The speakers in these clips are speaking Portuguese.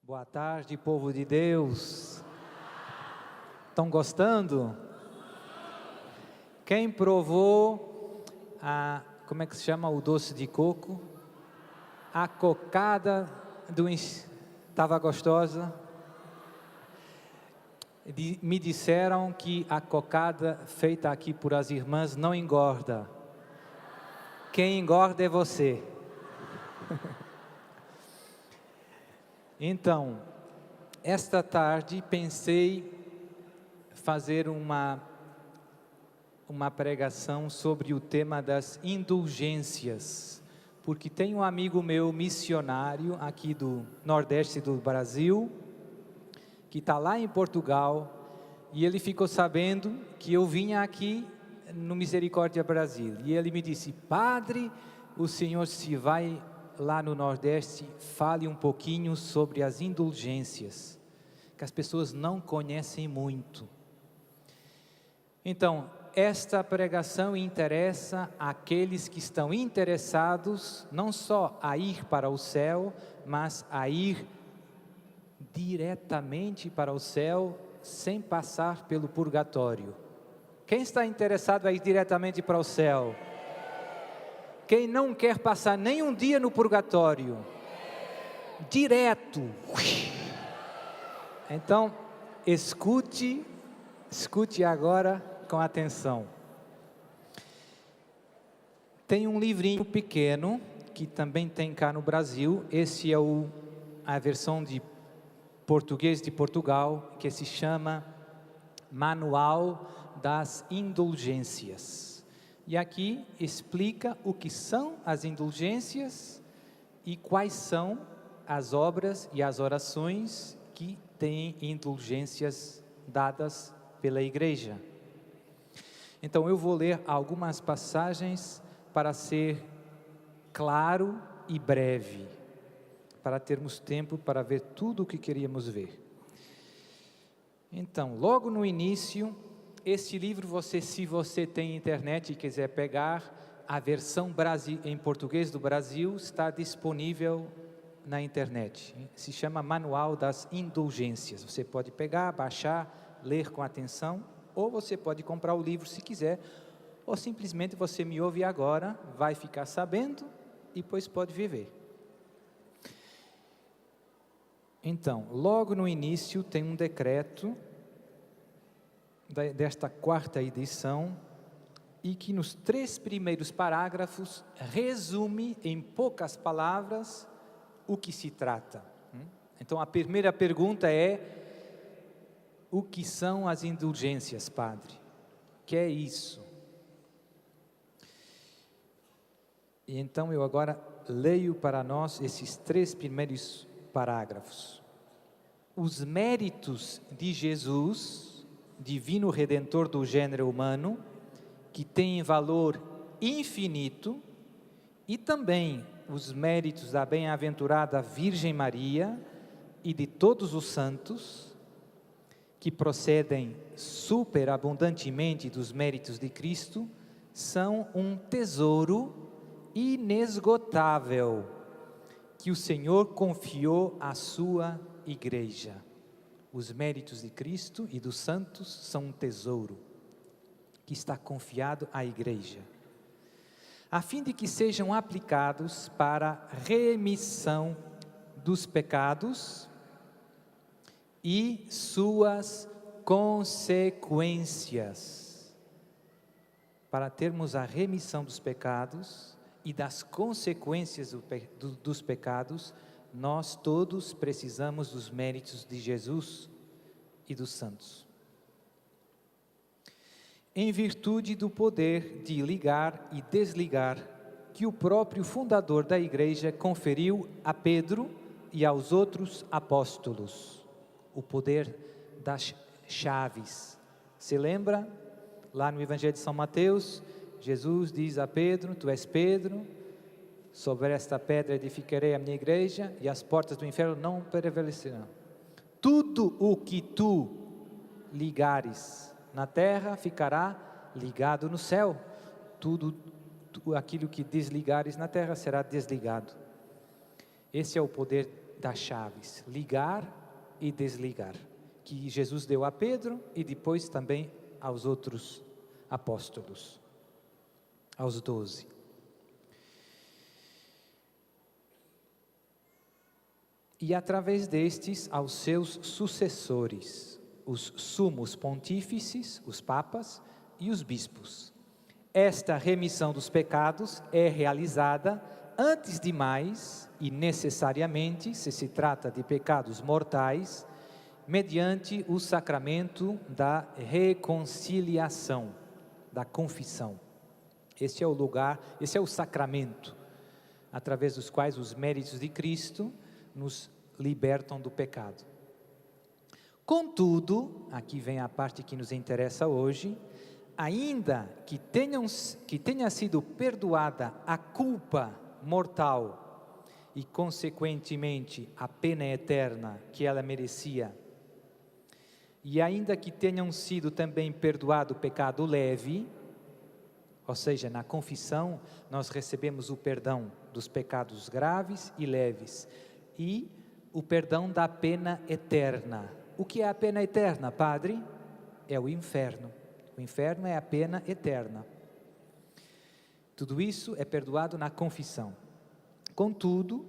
Boa tarde, povo de Deus. Estão gostando? Quem provou como é que se chama o doce de coco? A cocada estava gostosa? Me disseram que a cocada feita aqui por as irmãs não engorda. Quem engorda é você. Então, esta tarde pensei fazer uma pregação sobre o tema das indulgências, porque tem um amigo meu missionário aqui do Nordeste do Brasil, que está lá em Portugal, e ele ficou sabendo que eu vinha aqui no Misericórdia Brasil, e ele me disse: Padre, o senhor se vai lá no Nordeste, fale um pouquinho sobre as indulgências, que as pessoas não conhecem muito. Então, esta pregação interessa àqueles que estão interessados não só a ir para o céu, mas a ir diretamente para o céu sem passar pelo purgatório. Quem está interessado a ir diretamente para o céu? Quem não quer passar nenhum dia no purgatório? Direto. Então, escute agora com atenção. Tem um livrinho pequeno, que também tem cá no Brasil, esse é a versão de português de Portugal, que se chama Manual das Indulgências. E aqui explica o que são as indulgências e quais são as obras e as orações que têm indulgências dadas pela igreja. Então eu vou ler algumas passagens para ser claro e breve, para termos tempo para ver tudo o que queríamos ver. Então, logo no início, este livro, se você tem internet e quiser pegar, a versão em português do Brasil está disponível na internet. Se chama Manual das Indulgências. Você pode pegar, baixar, ler com atenção, ou você pode comprar o livro se quiser, ou simplesmente você me ouve agora, vai ficar sabendo e depois pode viver. Então, logo no início tem um decreto desta quarta edição, e que nos 3 primeiros parágrafos resume em poucas palavras o que se trata. Então a primeira pergunta é: o que são as indulgências, Padre? O que é isso? E então eu agora leio para nós esses 3 primeiros parágrafos. Os méritos de Jesus, divino redentor do gênero humano, que tem valor infinito, e também os méritos da bem-aventurada Virgem Maria e de todos os santos, que procedem superabundantemente dos méritos de Cristo, são um tesouro inesgotável que o Senhor confiou à sua igreja. Os méritos de Cristo e dos santos são um tesouro que está confiado à igreja, a fim de que sejam aplicados para remissão dos pecados e suas consequências. Para termos a remissão dos pecados e das consequências dos pecados, nós todos precisamos dos méritos de Jesus e dos santos. Em virtude do poder de ligar e desligar que o próprio fundador da igreja conferiu a Pedro e aos outros apóstolos, o poder das chaves. Se lembra? Lá no Evangelho de São Mateus, Jesus diz a Pedro: tu és Pedro, sobre esta pedra edificarei a minha igreja, e as portas do inferno não prevalecerão. Tudo o que tu ligares na terra ficará ligado no céu. Tudo aquilo que desligares na terra será desligado. Esse é o poder das chaves, ligar e desligar, que Jesus deu a Pedro e depois também aos outros apóstolos, aos 12. E através destes aos seus sucessores, os sumos pontífices, os papas e os bispos. Esta remissão dos pecados é realizada, antes de mais e necessariamente, se trata de pecados mortais, mediante o sacramento da reconciliação, da confissão. Este é o lugar, esse é o sacramento, através dos quais os méritos de Cristo nos libertam do pecado. Contudo, aqui vem a parte que nos interessa hoje, ainda que tenha sido perdoada a culpa mortal e, consequentemente, a pena eterna que ela merecia, e ainda que tenham sido também perdoado o pecado leve, ou seja, na confissão nós recebemos o perdão dos pecados graves e leves, e o perdão da pena eterna. O que é a pena eterna, padre? É o inferno. O inferno é a pena eterna. Tudo isso é perdoado na confissão. Contudo,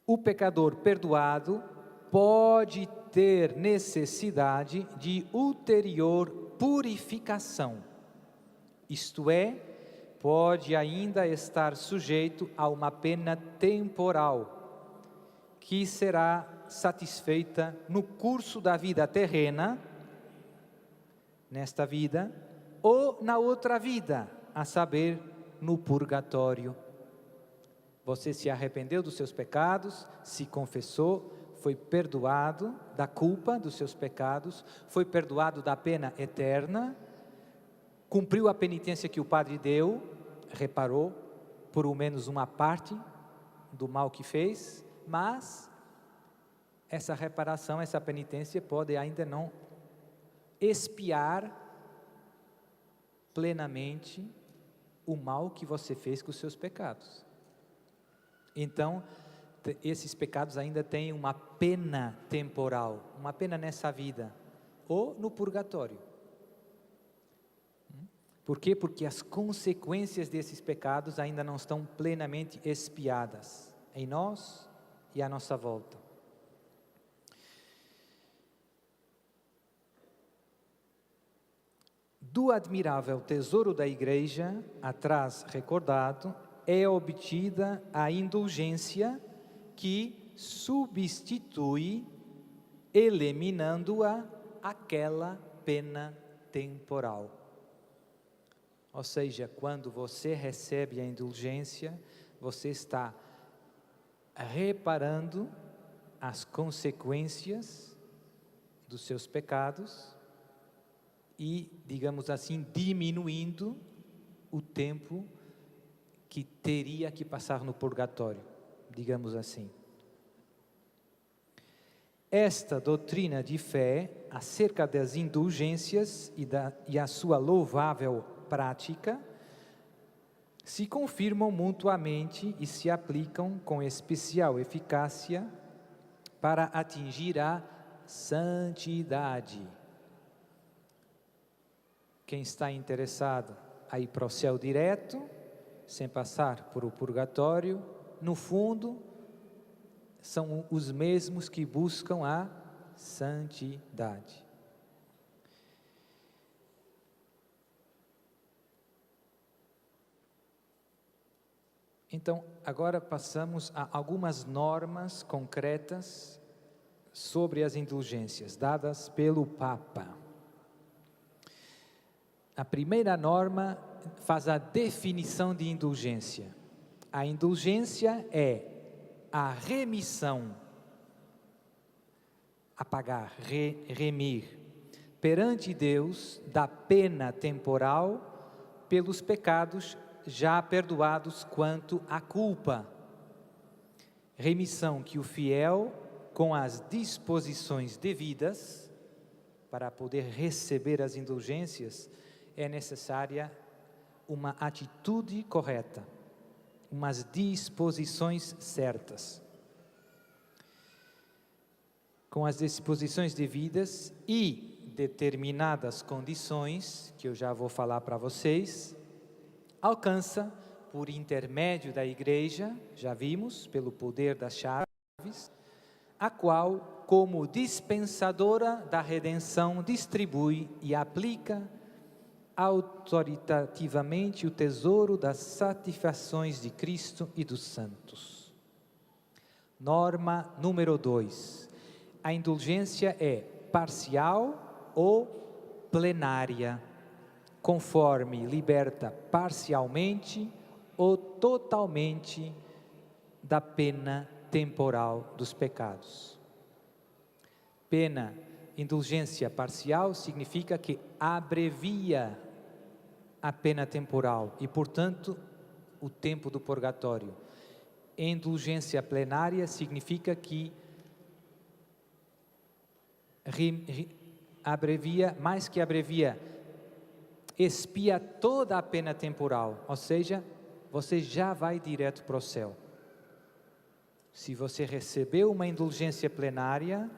o pecador perdoado pode ter necessidade de ulterior purificação, isto é, pode ainda estar sujeito a uma pena temporal, que será satisfeita no curso da vida terrena, nesta vida, ou na outra vida, a saber, no purgatório. Você se arrependeu dos seus pecados, se confessou, foi perdoado da culpa dos seus pecados, foi perdoado da pena eterna, cumpriu a penitência que o padre deu, reparou por ao menos uma parte do mal que fez, mas essa reparação, essa penitência pode ainda não expiar plenamente o mal que você fez com os seus pecados. Então, esses pecados ainda têm uma pena temporal, uma pena nessa vida, ou no purgatório. Por quê? Porque as consequências desses pecados ainda não estão plenamente expiadas em nós e à nossa volta. Do admirável tesouro da Igreja, atrás recordado, é obtida a indulgência que substitui, eliminando-a, aquela pena temporal. Ou seja, quando você recebe a indulgência, você está reparando as consequências dos seus pecados e, digamos assim, diminuindo o tempo que teria que passar no purgatório, digamos assim. Esta doutrina de fé acerca das indulgências e a sua louvável prática se confirmam mutuamente e se aplicam com especial eficácia para atingir a santidade. Quem está interessado a ir para o céu direto, sem passar por o purgatório, no fundo, são os mesmos que buscam a santidade. Então, agora passamos a algumas normas concretas sobre as indulgências, dadas pelo Papa. A primeira norma faz a definição de indulgência. A indulgência é a remissão, apagar, remir, perante Deus da pena temporal pelos pecados já perdoados quanto à culpa. Remissão que o fiel, com as disposições devidas, para poder receber as indulgências, é necessária uma atitude correta. umas disposições certas. Com as disposições devidas e determinadas condições, que eu já vou falar para vocês, alcança, por intermédio da igreja, já vimos, pelo poder das chaves, a qual, como dispensadora da redenção, distribui e aplica autoritativamente o tesouro das satisfações de Cristo e dos santos. Norma número 2. A indulgência é parcial ou plenária, conforme liberta parcialmente ou totalmente da pena temporal dos pecados. Indulgência parcial significa que abrevia a pena temporal e, portanto, o tempo do purgatório. Indulgência plenária significa que abrevia, mais que abrevia, expia toda a pena temporal, ou seja, você já vai direto para o céu. Se você recebeu uma indulgência plenária,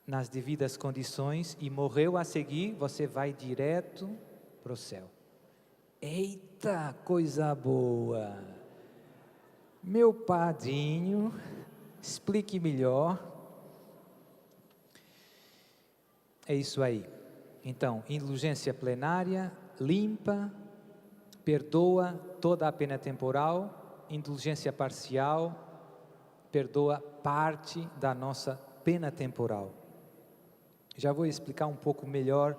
nas devidas condições, e morreu a seguir, você vai direto para o céu. Eita, coisa boa! Meu padrinho, explique melhor. É isso aí. Então, indulgência plenária, limpa, perdoa toda a pena temporal. Indulgência parcial, perdoa parte da nossa pena temporal. Já vou explicar um pouco melhor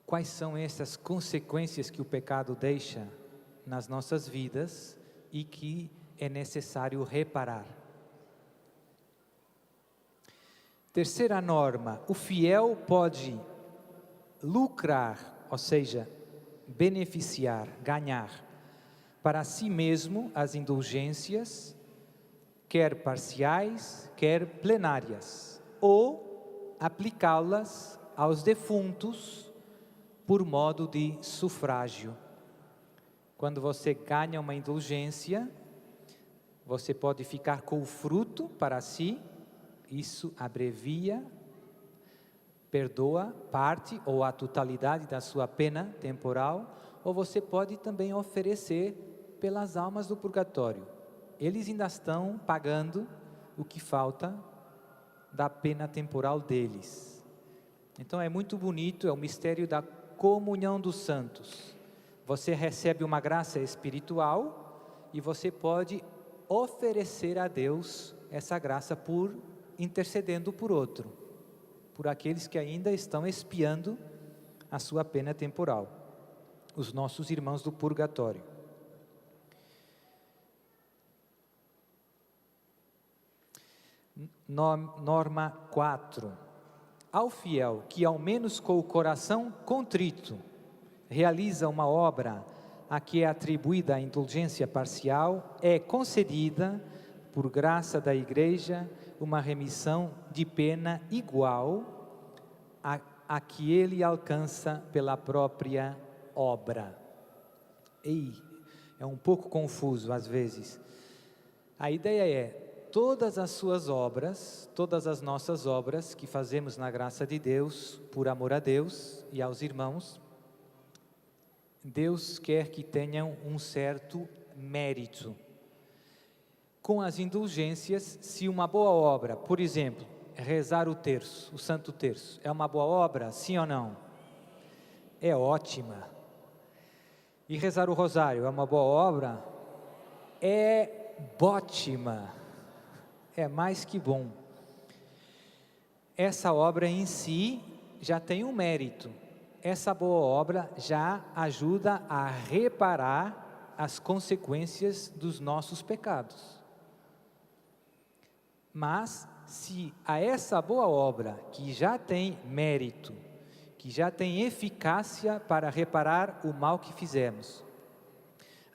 quais são essas consequências que o pecado deixa nas nossas vidas e que é necessário reparar. Terceira norma: o fiel pode lucrar, ou seja, beneficiar, ganhar para si mesmo as indulgências, quer parciais, quer plenárias, ou aplicá-las aos defuntos por modo de sufrágio. Quando você ganha uma indulgência, você pode ficar com o fruto para si. Isso abrevia, perdoa parte ou a totalidade da sua pena temporal, ou você pode também oferecer pelas almas do purgatório. Eles ainda estão pagando o que falta da pena temporal deles. Então é muito bonito, é o mistério da comunhão dos santos. Você recebe uma graça espiritual e você pode oferecer a Deus essa graça intercedendo por outro, por aqueles que ainda estão expiando a sua pena temporal, os nossos irmãos do purgatório. Norma 4. Ao fiel que, ao menos com o coração contrito, realiza uma obra a que é atribuída a indulgência parcial, é concedida, por graça da Igreja, uma remissão de pena igual a que ele alcança pela própria obra. É um pouco confuso às vezes. A ideia é, todas as suas obras, todas as nossas obras que fazemos na graça de Deus, por amor a Deus e aos irmãos, Deus quer que tenham um certo mérito. Com as indulgências, se uma boa obra, por exemplo, rezar o terço, o Santo Terço, é uma boa obra, sim ou não? É ótima. E rezar o rosário é uma boa obra? É ótima. É mais que bom. Essa obra em si já tem um mérito. Essa boa obra já ajuda a reparar as consequências dos nossos pecados. Mas, se a essa boa obra, que já tem mérito, que já tem eficácia para reparar o mal que fizemos,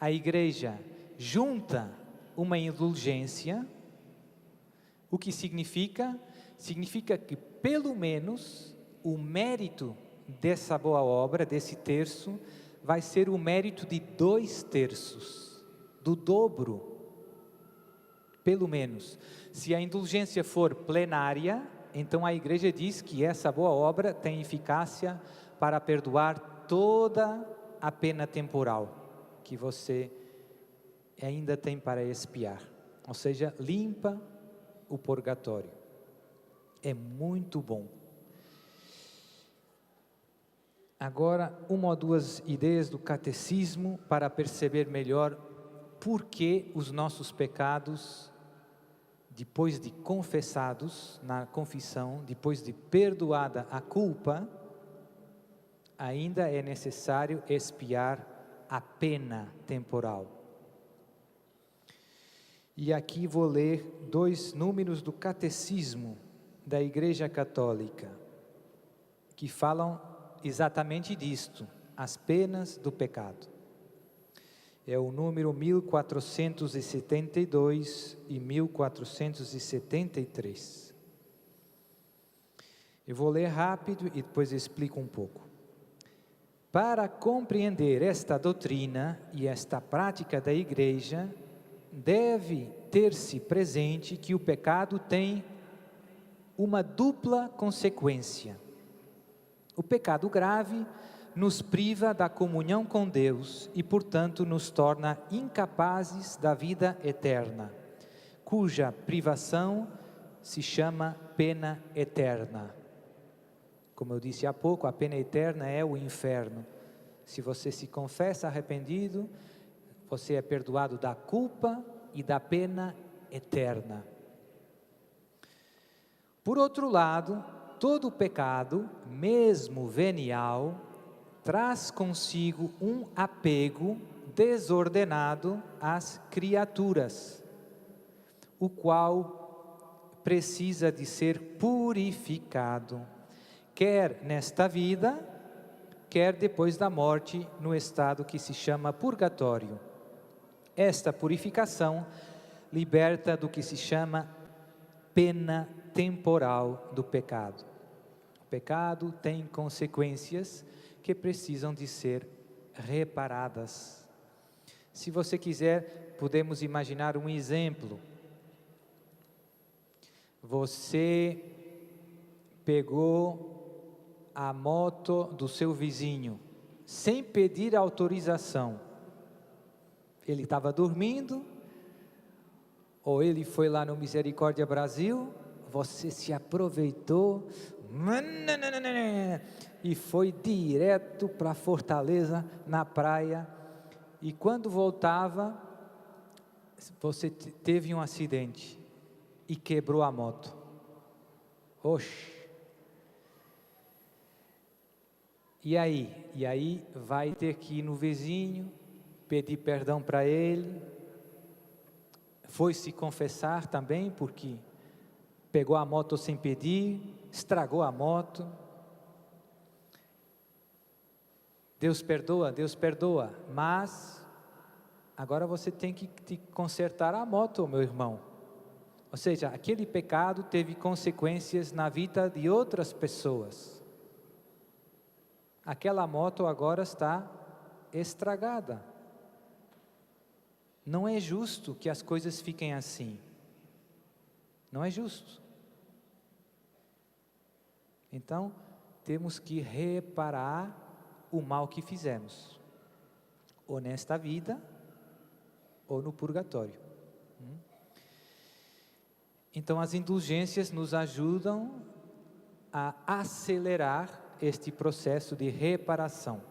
a igreja junta uma indulgência, o que significa? Significa que, pelo menos, o mérito dessa boa obra, desse terço, vai ser o mérito de 2/3, do dobro, pelo menos. Se a indulgência for plenária, então a igreja diz que essa boa obra tem eficácia para perdoar toda a pena temporal que você ainda tem para expiar. Ou seja, limpa o purgatório. É muito bom. Agora, uma ou duas ideias do catecismo para perceber melhor por que os nossos pecados, depois de confessados na confissão, depois de perdoada a culpa, ainda é necessário expiar a pena temporal. E aqui vou ler 2 números do Catecismo da Igreja Católica, que falam exatamente disto, as penas do pecado. É o número 1472 e 1473. Eu vou ler rápido e depois explico um pouco. Para compreender esta doutrina e esta prática da Igreja, deve ter-se presente que o pecado tem uma dupla consequência. O pecado grave nos priva da comunhão com Deus e, portanto, nos torna incapazes da vida eterna, cuja privação se chama pena eterna. Como eu disse há pouco, a pena eterna é o inferno. Se você se confessa arrependido, você é perdoado da culpa e da pena eterna. Por outro lado, todo pecado, mesmo venial, traz consigo um apego desordenado às criaturas, o qual precisa de ser purificado, quer nesta vida, quer depois da morte, no estado que se chama purgatório. Esta purificação liberta do que se chama pena temporal do pecado. O pecado tem consequências que precisam de ser reparadas. Se você quiser, podemos imaginar um exemplo. Você pegou a moto do seu vizinho, sem pedir autorização. Ele estava dormindo, ou ele foi lá no Misericórdia Brasil, você se aproveitou e foi direto para Fortaleza, na praia, e quando voltava, você teve um acidente e quebrou a moto. Oxe! E aí vai ter que ir no vizinho, pedir perdão para ele, foi se confessar também, porque pegou a moto sem pedir, estragou a moto. Deus perdoa, mas agora você tem que te consertar a moto, meu irmão. Ou seja, aquele pecado teve consequências na vida de outras pessoas. Aquela moto agora está estragada. Não é justo que as coisas fiquem assim. Não é justo. Então, temos que reparar o mal que fizemos, ou nesta vida, ou no purgatório. Então, as indulgências nos ajudam a acelerar este processo de reparação.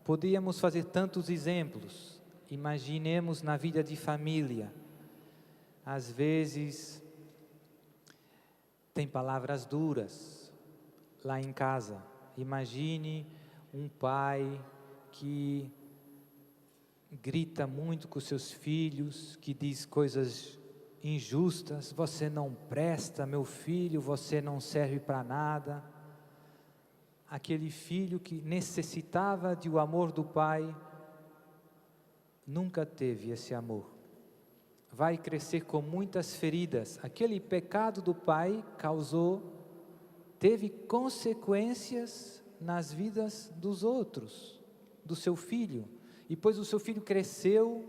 Podíamos fazer tantos exemplos. Imaginemos na vida de família. Às vezes, tem palavras duras lá em casa. Imagine um pai que grita muito com seus filhos, que diz coisas injustas. Você não presta, meu filho, você não serve para nada. Aquele filho que necessitava do amor do pai, nunca teve esse amor. Vai crescer com muitas feridas. Aquele pecado do pai teve consequências nas vidas dos outros. do seu filho. E pois o seu filho cresceu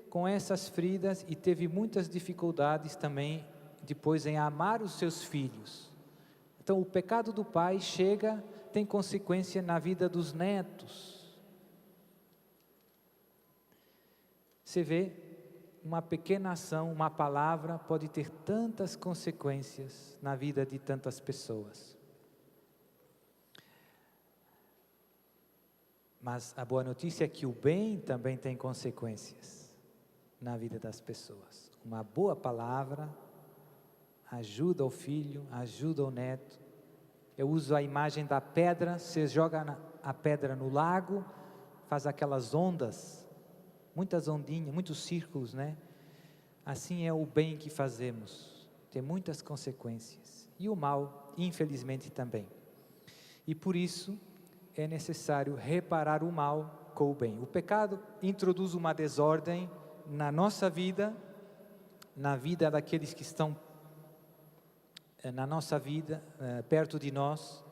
com essas feridas e teve muitas dificuldades também depois em amar os seus filhos. Então o pecado do pai tem consequência na vida dos netos. Você vê, uma pequena ação, uma palavra pode ter tantas consequências na vida de tantas pessoas. Mas a boa notícia é que o bem também tem consequências na vida das pessoas. Uma boa palavra ajuda o filho, ajuda o neto. Eu uso a imagem da pedra, você joga a pedra no lago, faz aquelas ondas, muitas ondinhas, muitos círculos, né? Assim é o bem que fazemos, tem muitas consequências. E o mal, infelizmente, também. E por isso é necessário reparar o mal com o bem. O pecado introduz uma desordem na nossa vida, na vida daqueles que estão na nossa vida, perto de nós,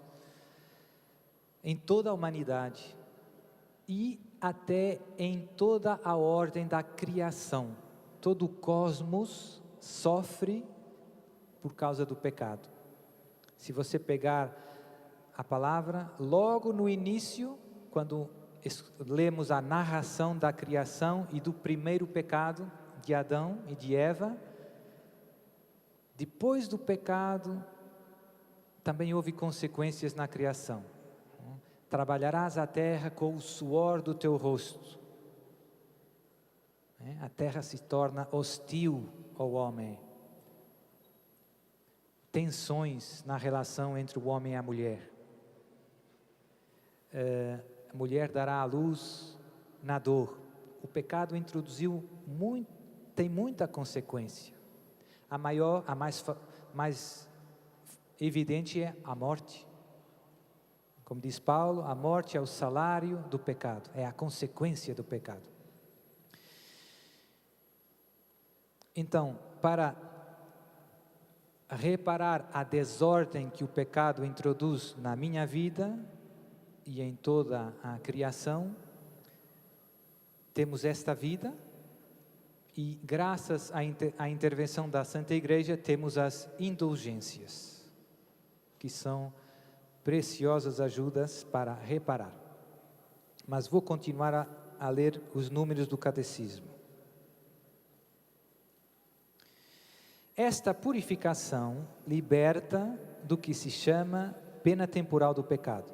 em toda a humanidade e até em toda a ordem da criação. Todo o cosmos sofre por causa do pecado. Se você pegar a palavra, logo no início, quando lemos a narração da criação e do primeiro pecado de Adão e de Eva, depois do pecado, também houve consequências na criação. Trabalharás a terra com o suor do teu rosto. A terra se torna hostil ao homem. Tensões na relação entre o homem e a mulher. A mulher dará à luz na dor. O pecado introduziu tem muita consequência. A mais evidente é a morte. Como diz Paulo, a morte é o salário do pecado, é a consequência do pecado. Então, para reparar a desordem que o pecado introduz na minha vida e em toda a criação, temos esta vida e graças à intervenção da Santa Igreja temos as indulgências, que são preciosas ajudas para reparar. Mas vou continuar a ler os números do catecismo. Esta purificação liberta do que se chama pena temporal do pecado.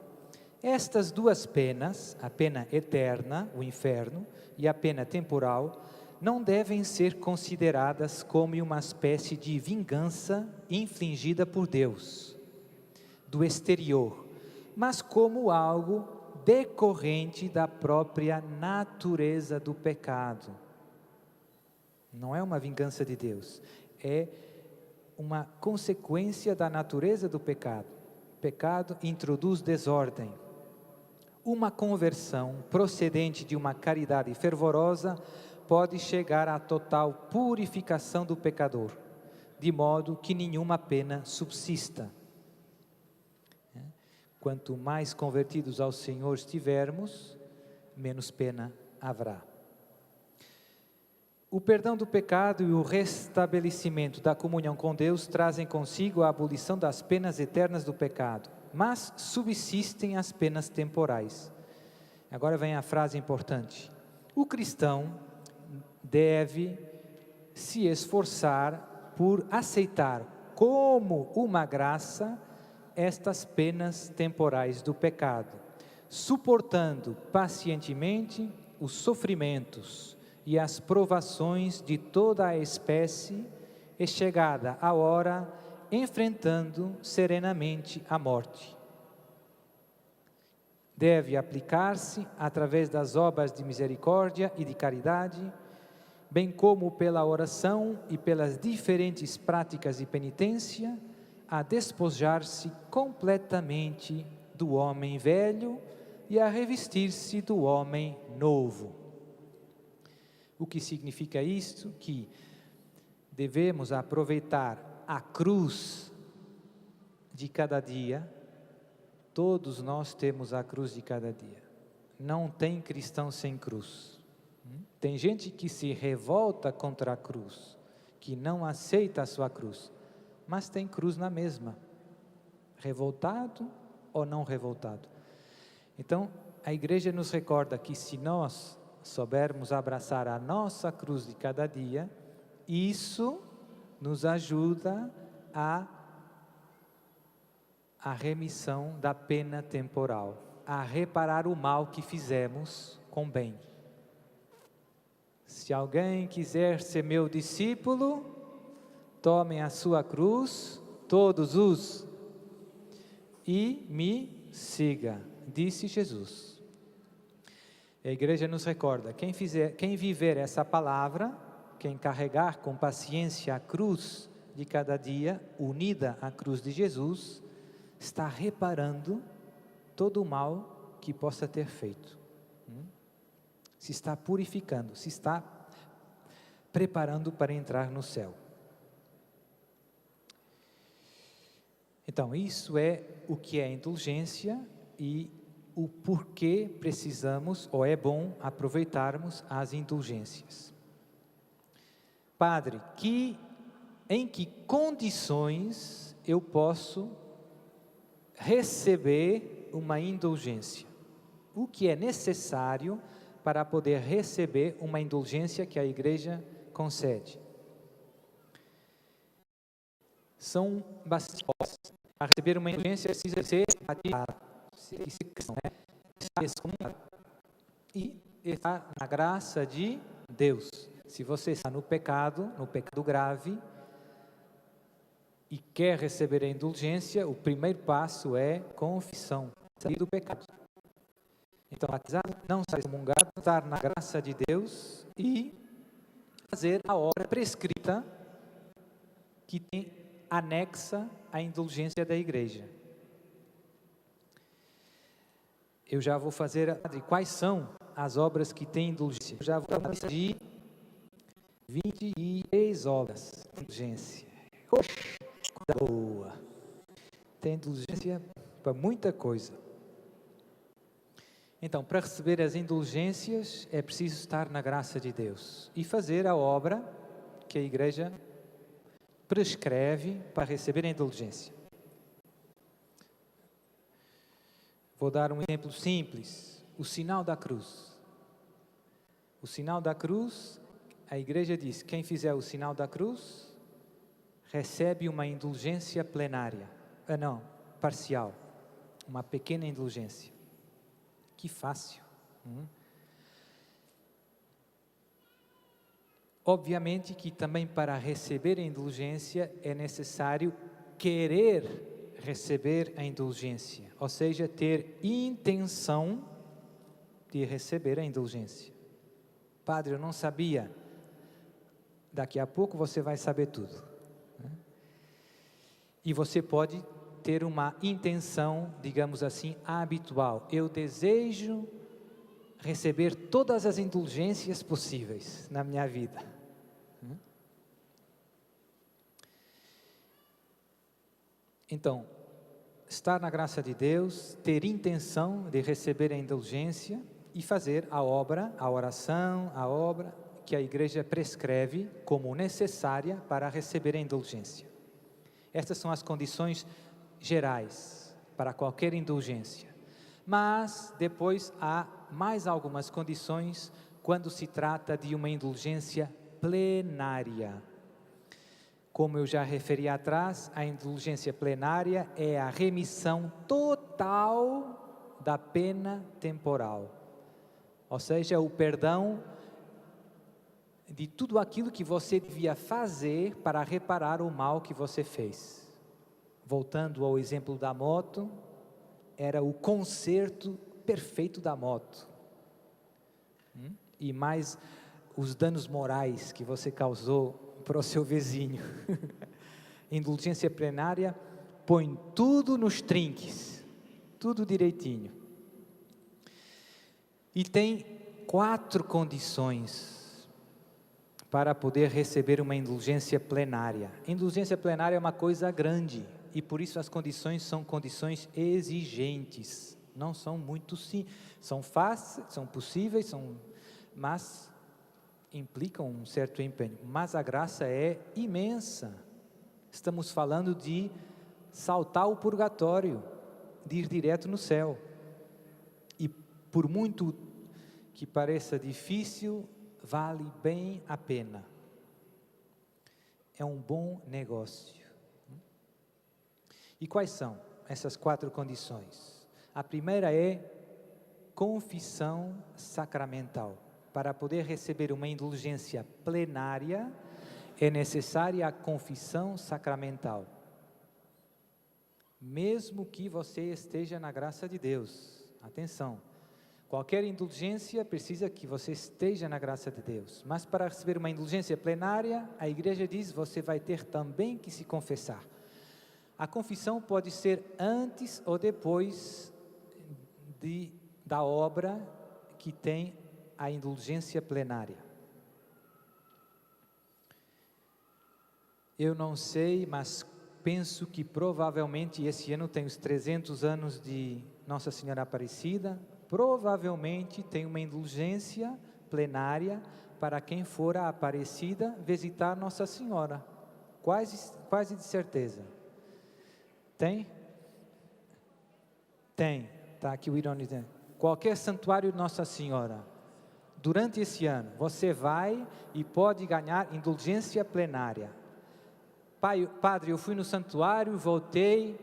Estas duas penas, a pena eterna, o inferno, e a pena temporal, não devem ser consideradas como uma espécie de vingança infligida por Deus, do exterior, mas como algo decorrente da própria natureza do pecado. Não é uma vingança de Deus, é uma consequência da natureza do pecado. O pecado introduz desordem. Uma conversão procedente de uma caridade fervorosa pode chegar à total purificação do pecador, de modo que nenhuma pena subsista. Quanto mais convertidos ao Senhor estivermos, menos pena haverá. O perdão do pecado e o restabelecimento da comunhão com Deus trazem consigo a abolição das penas eternas do pecado, mas subsistem as penas temporais. Agora vem a frase importante. O cristão deve se esforçar por aceitar como uma graça estas penas temporais do pecado, suportando pacientemente os sofrimentos e as provações de toda a espécie e, chegada a hora, enfrentando serenamente a morte. Deve aplicar-se através das obras de misericórdia e de caridade, bem como pela oração e pelas diferentes práticas de penitência, a despojar-se completamente do homem velho e a revestir-se do homem novo. O que significa isto? Que devemos aproveitar a cruz de cada dia. Todos nós temos a cruz de cada dia. não tem cristão sem cruz. Tem gente que se revolta contra a cruz, que não aceita a sua cruz, mas tem cruz na mesma, revoltado ou não revoltado. Então, a igreja nos recorda que se nós soubermos abraçar a nossa cruz de cada dia, isso nos ajuda a remissão da pena temporal, a reparar o mal que fizemos com bem. Se alguém quiser ser meu discípulo, tomem a sua cruz, todos os, e me siga, disse Jesus. A igreja nos recorda, quem viver essa palavra, quem carregar com paciência a cruz de cada dia, unida à cruz de Jesus, está reparando todo o mal que possa ter feito. Se está purificando, se está preparando para entrar no céu. Então, isso é o que é indulgência e o porquê precisamos, ou é bom, aproveitarmos as indulgências. Padre, em que condições eu posso receber uma indulgência? O que é necessário para poder receber uma indulgência que a igreja concede? São bastante coisas. Para receber uma indulgência precisa ser batizado, e estar na graça de Deus. Se você está no pecado grave, e quer receber a indulgência, o primeiro passo é confissão, sair do pecado. Então, batizado, não ser excomungado, estar na graça de Deus e fazer a obra prescrita que tem anexa à indulgência da igreja. Eu já vou fazer quais são as obras que têm indulgência. Eu já vou falar de 23 obras de indulgência. Oxe, coisa boa. Tem indulgência para muita coisa. Então, para receber as indulgências, é preciso estar na graça de Deus e fazer a obra que a igreja prescreve para receber a indulgência. Vou dar um exemplo simples, o sinal da cruz. O sinal da cruz, a igreja diz, quem fizer o sinal da cruz, recebe uma indulgência plenária, parcial, uma pequena indulgência. Que fácil. Obviamente que também para receber a indulgência é necessário querer receber a indulgência, ou seja, ter intenção de receber a indulgência. Padre, eu não sabia. Daqui a pouco você vai saber tudo. E você pode ter uma intenção, digamos assim, habitual. Eu desejo receber todas as indulgências possíveis na minha vida. Então, estar na graça de Deus, ter intenção de receber a indulgência e fazer a obra, a oração, a obra que a igreja prescreve como necessária para receber a indulgência. Estas são as condições gerais para qualquer indulgência. Mas depois há mais algumas condições quando se trata de uma indulgência plenária. Como eu já referi atrás, a indulgência plenária é a remissão total da pena temporal. Ou seja, o perdão de tudo aquilo que você devia fazer para reparar o mal que você fez. Voltando ao exemplo da moto, era o conserto perfeito da moto. E mais os danos morais que você causou para o seu vizinho. Indulgência plenária põe tudo nos trinques, tudo direitinho. E tem 4 condições para poder receber uma indulgência plenária. Indulgência plenária é uma coisa grande e por isso as condições são condições exigentes. Não são muito simples. São fáceis, são possíveis, mas implicam um certo empenho. Mas a graça é imensa. Estamos falando de saltar o purgatório, de ir direto no céu. E por muito que pareça difícil, vale bem a pena. É um bom negócio. E quais são essas 4 condições? A primeira é confissão sacramental. Para poder receber uma indulgência plenária, é necessária a confissão sacramental. Mesmo que você esteja na graça de Deus. Atenção, qualquer indulgência precisa que você esteja na graça de Deus. Mas para receber uma indulgência plenária, a igreja diz, você vai ter também que se confessar. A confissão pode ser antes ou depois da obra que tem a indulgência plenária. Eu não sei, mas penso que provavelmente esse ano tem os 300 anos de Nossa Senhora Aparecida, provavelmente tem uma indulgência plenária para quem for a Aparecida visitar Nossa Senhora, quase de certeza. Tem? Tem, está aqui o Irone dizendo. Qualquer santuário de Nossa Senhora, durante esse ano, você vai e pode ganhar indulgência plenária. Padre, eu fui no santuário, voltei,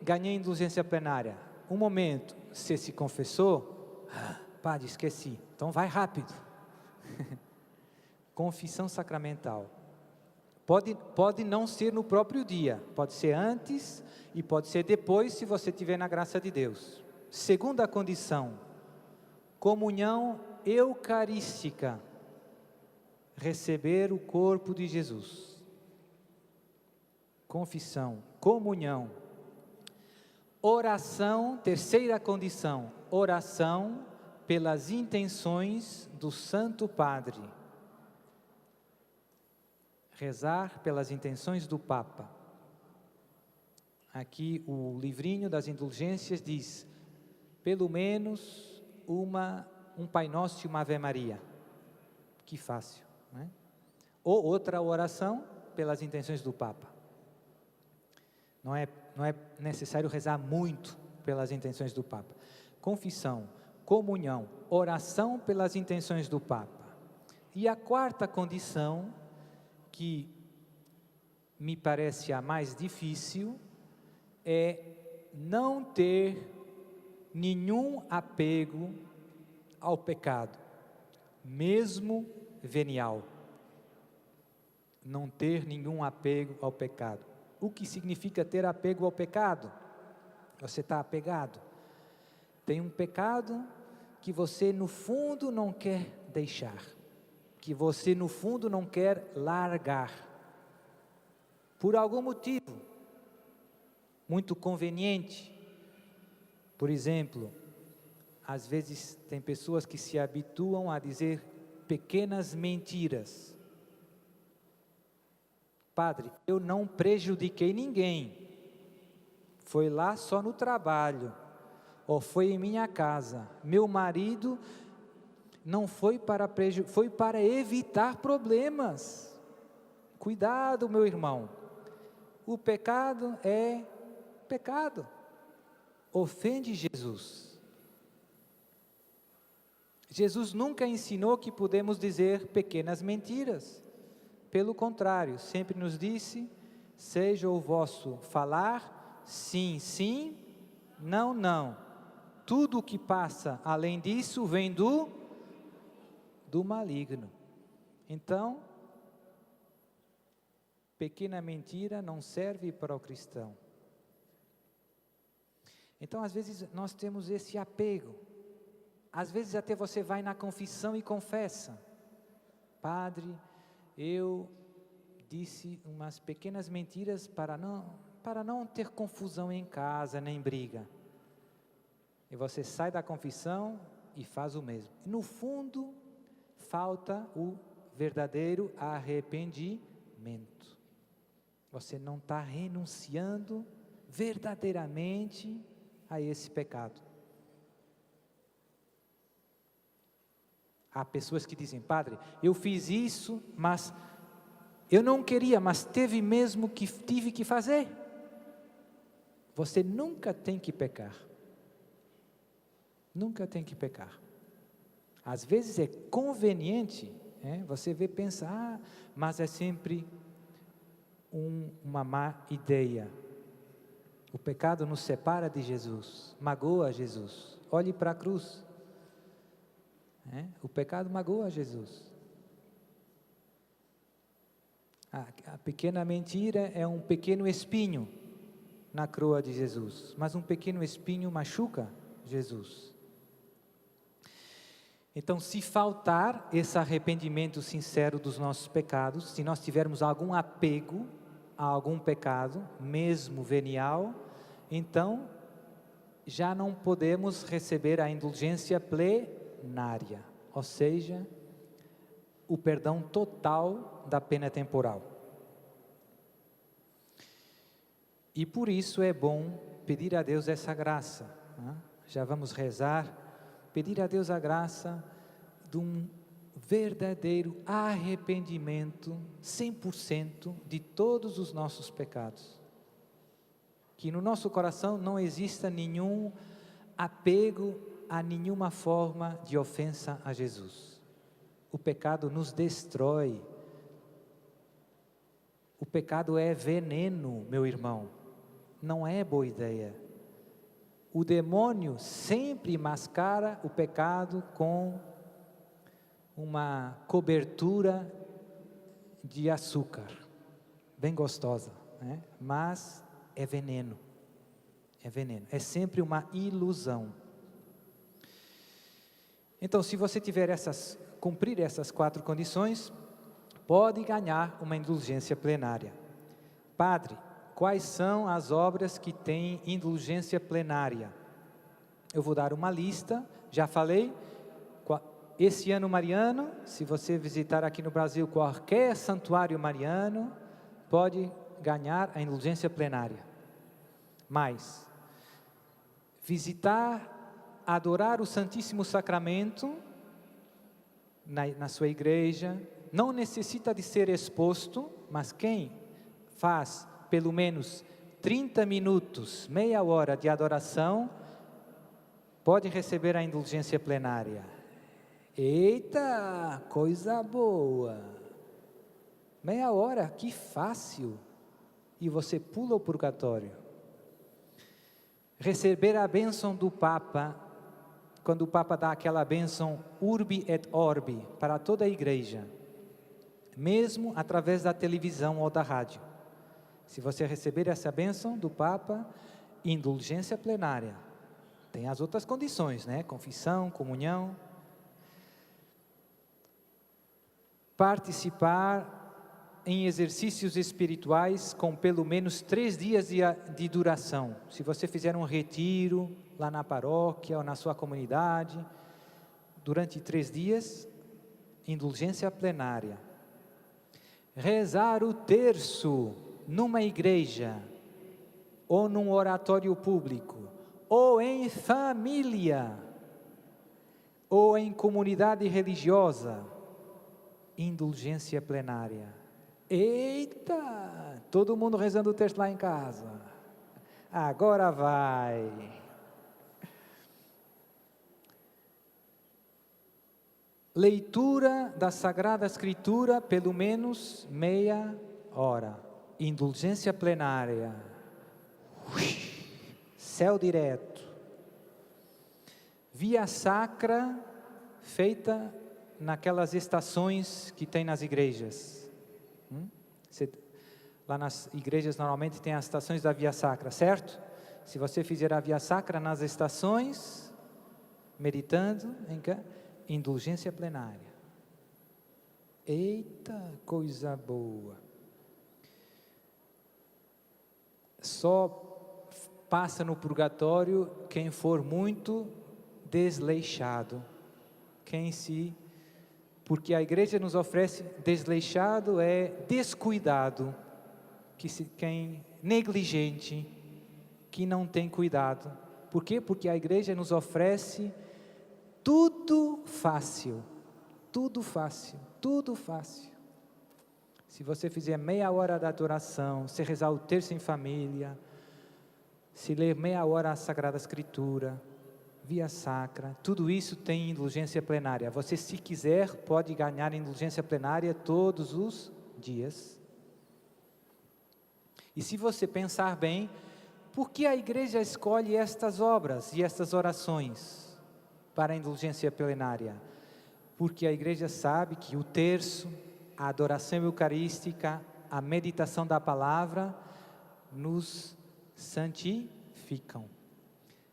ganhei indulgência plenária. Um momento, você se confessou? Padre, esqueci. Então vai rápido. Confissão sacramental. Pode não ser no próprio dia, pode ser antes e pode ser depois, se você estiver na graça de Deus. Segunda condição, comunhão eucarística. Receber o corpo de Jesus. Confissão, comunhão. Oração, terceira condição, oração pelas intenções do Santo Padre. Rezar pelas intenções do Papa. Aqui o livrinho das indulgências diz, pelo menos um Pai Nosso e uma Ave Maria. Que fácil, né? Ou outra oração pelas intenções do Papa. Não é necessário rezar muito pelas intenções do Papa. Confissão, comunhão, oração pelas intenções do Papa. E a quarta condição, que me parece a mais difícil, é não ter nenhum apego ao pecado, mesmo venial. Não ter nenhum apego ao pecado. O que significa ter apego ao pecado? Você está apegado. Tem um pecado que você no fundo não quer deixar, que você no fundo não quer largar, por algum motivo muito conveniente. Por exemplo, às vezes tem pessoas que se habituam a dizer pequenas mentiras. Padre, eu não prejudiquei ninguém, foi lá só no trabalho, ou foi em minha casa, meu marido não foi foi para evitar problemas. Cuidado, meu irmão, o pecado é pecado, ofende Jesus. Jesus nunca ensinou que podemos dizer pequenas mentiras. Pelo contrário, sempre nos disse, seja o vosso falar, sim, sim, não, não. Tudo o que passa além disso vem do maligno. Então, pequena mentira não serve para o cristão. Então, às vezes, nós temos esse apego. Às vezes até você vai na confissão e confessa. Padre, eu disse umas pequenas mentiras para não ter confusão em casa, nem briga. E você sai da confissão e faz o mesmo. No fundo, falta o verdadeiro arrependimento. Você não está renunciando verdadeiramente a esse pecado. Há pessoas que dizem: padre, eu fiz isso, mas eu não queria, mas tive que fazer. Você nunca tem que pecar. Nunca tem que pecar. Às vezes é conveniente, você vê, pensa, mas é sempre uma má ideia. O pecado nos separa de Jesus, magoa Jesus. Olhe para a cruz. O pecado magoa Jesus. A pequena mentira é um pequeno espinho na coroa de Jesus, mas um pequeno espinho machuca Jesus. Então, se faltar esse arrependimento sincero dos nossos pecados, se nós tivermos algum apego a algum pecado, mesmo venial, então já não podemos receber a indulgência plenária, ou seja, o perdão total da pena temporal. E por isso é bom pedir a Deus essa graça. Já vamos rezar, pedir a Deus a graça de um verdadeiro arrependimento 100% de todos os nossos pecados. Que no nosso coração não exista nenhum apego a nenhuma forma de ofensa a Jesus. O pecado nos destrói. O pecado é veneno, meu irmão. Não é boa ideia. O demônio sempre mascara o pecado com uma cobertura de açúcar, bem gostosa, mas é veneno. É veneno. É sempre uma ilusão. Então, se você cumprir essas 4 condições, pode ganhar uma indulgência plenária. Padre, quais são as obras que têm indulgência plenária? Eu vou dar uma lista, já falei. Esse ano mariano, se você visitar aqui no Brasil qualquer santuário mariano, pode ganhar a indulgência plenária. Mas, visitar, adorar o Santíssimo Sacramento na sua igreja, não necessita de ser exposto, mas quem faz pelo menos 30 minutos, meia hora de adoração, pode receber a indulgência plenária. Eita, coisa boa! Meia hora, que fácil! E você pula o purgatório. Receber a bênção do Papa, quando o Papa dá aquela bênção Urbi et Orbi para toda a igreja, mesmo através da televisão ou da rádio. Se você receber essa bênção do Papa, indulgência plenária. Tem as outras condições, Confissão, comunhão. Participar em exercícios espirituais com pelo menos 3 dias de duração. Se você fizer um retiro lá na paróquia ou na sua comunidade, durante 3 dias, indulgência plenária. Rezar o terço numa igreja, ou num oratório público, ou em família, ou em comunidade religiosa, indulgência plenária. Eita, todo mundo rezando o terço lá em casa. Agora vai. Leitura da Sagrada Escritura, pelo menos meia hora. Indulgência plenária. Céu direto. Via sacra feita naquelas estações que tem nas igrejas. Lá nas igrejas normalmente tem as estações da via sacra, certo? Se você fizer a via sacra nas estações, meditando, indulgência plenária. Eita, coisa boa. Só passa no purgatório quem for muito desleixado. Porque a igreja nos oferece, desleixado é descuidado, quem negligente, que não tem cuidado. Por quê? Porque a igreja nos oferece tudo fácil. tudo fácil, tudo fácil. Se você fizer meia hora de adoração, se rezar o terço em família, se ler meia hora a Sagrada Escritura, via sacra, tudo isso tem indulgência plenária. Você, se quiser, pode ganhar indulgência plenária todos os dias. E se você pensar bem, por que a igreja escolhe estas obras e estas orações para a indulgência plenária? Porque a igreja sabe que o terço, a adoração eucarística, a meditação da palavra nos santificam.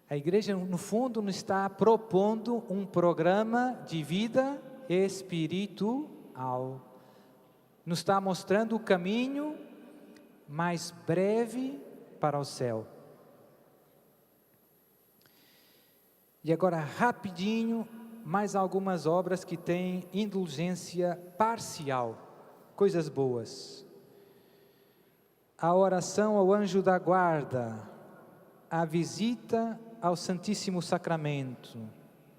A igreja, no fundo, nos está propondo um programa de vida espiritual. Nos está mostrando o caminho mais breve para o céu. E agora, rapidinho, mais algumas obras que têm indulgência parcial, coisas boas. A oração ao anjo da guarda, a visita ao Santíssimo Sacramento,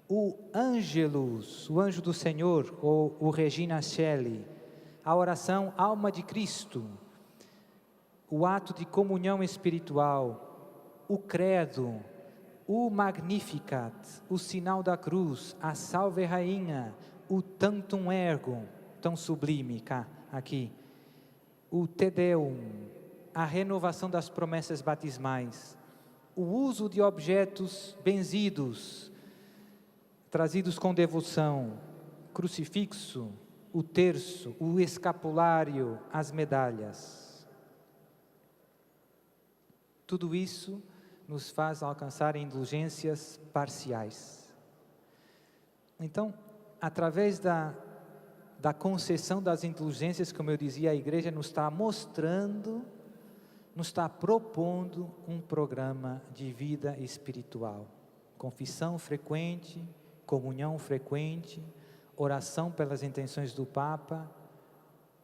o Ângelus, o anjo do Senhor, ou o Regina Coeli, a oração Alma de Cristo, o ato de comunhão espiritual, o credo, o Magnificat, o sinal da cruz, a Salve Rainha, o Tantum Ergo, tão sublime aqui, o Te Deum, a renovação das promessas batismais, o uso de objetos benzidos, trazidos com devoção, crucifixo, o terço, o escapulário, as medalhas. Tudo isso nos faz alcançar indulgências parciais. Então, através da concessão das indulgências, como eu dizia, a igreja nos está mostrando, nos está propondo um programa de vida espiritual. Confissão frequente, comunhão frequente, oração pelas intenções do Papa,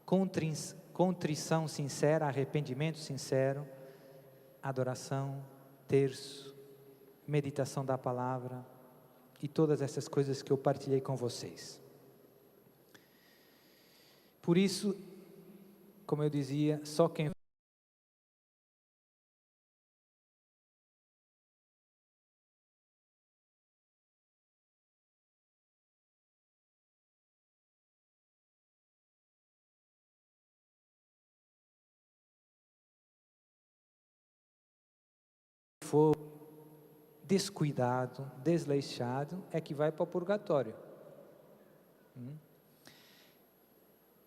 contrição sincera, arrependimento sincero, adoração, terço, meditação da palavra e todas essas coisas que eu partilhei com vocês. Por isso, como eu dizia, só quem for descuidado, desleixado, é que vai para o purgatório.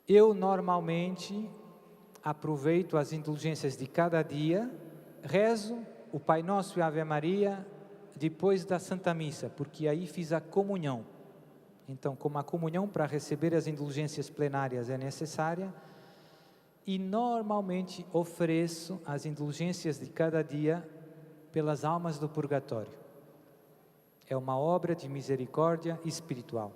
Eu normalmente aproveito as indulgências de cada dia, rezo o Pai Nosso e a Ave Maria depois da Santa Missa, porque aí fiz a comunhão. Então, como a comunhão para receber as indulgências plenárias é necessária, e normalmente ofereço as indulgências de cada dia pelas almas do purgatório. É uma obra de misericórdia espiritual.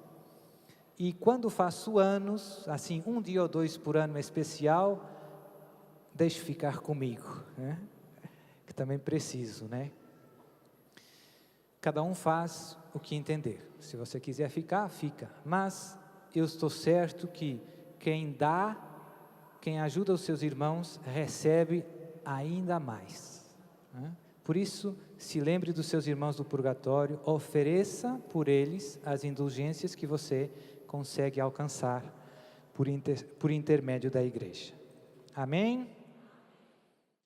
E quando faço anos, assim, um dia ou dois por ano especial, deixo ficar comigo, né? Que também preciso, né? Cada um faz o que entender. Se você quiser ficar, fica. Mas eu estou certo que quem dá, quem ajuda os seus irmãos, recebe ainda mais, né? Por isso, se lembre dos seus irmãos do purgatório, ofereça por eles as indulgências que você consegue alcançar por intermédio da igreja. Amém?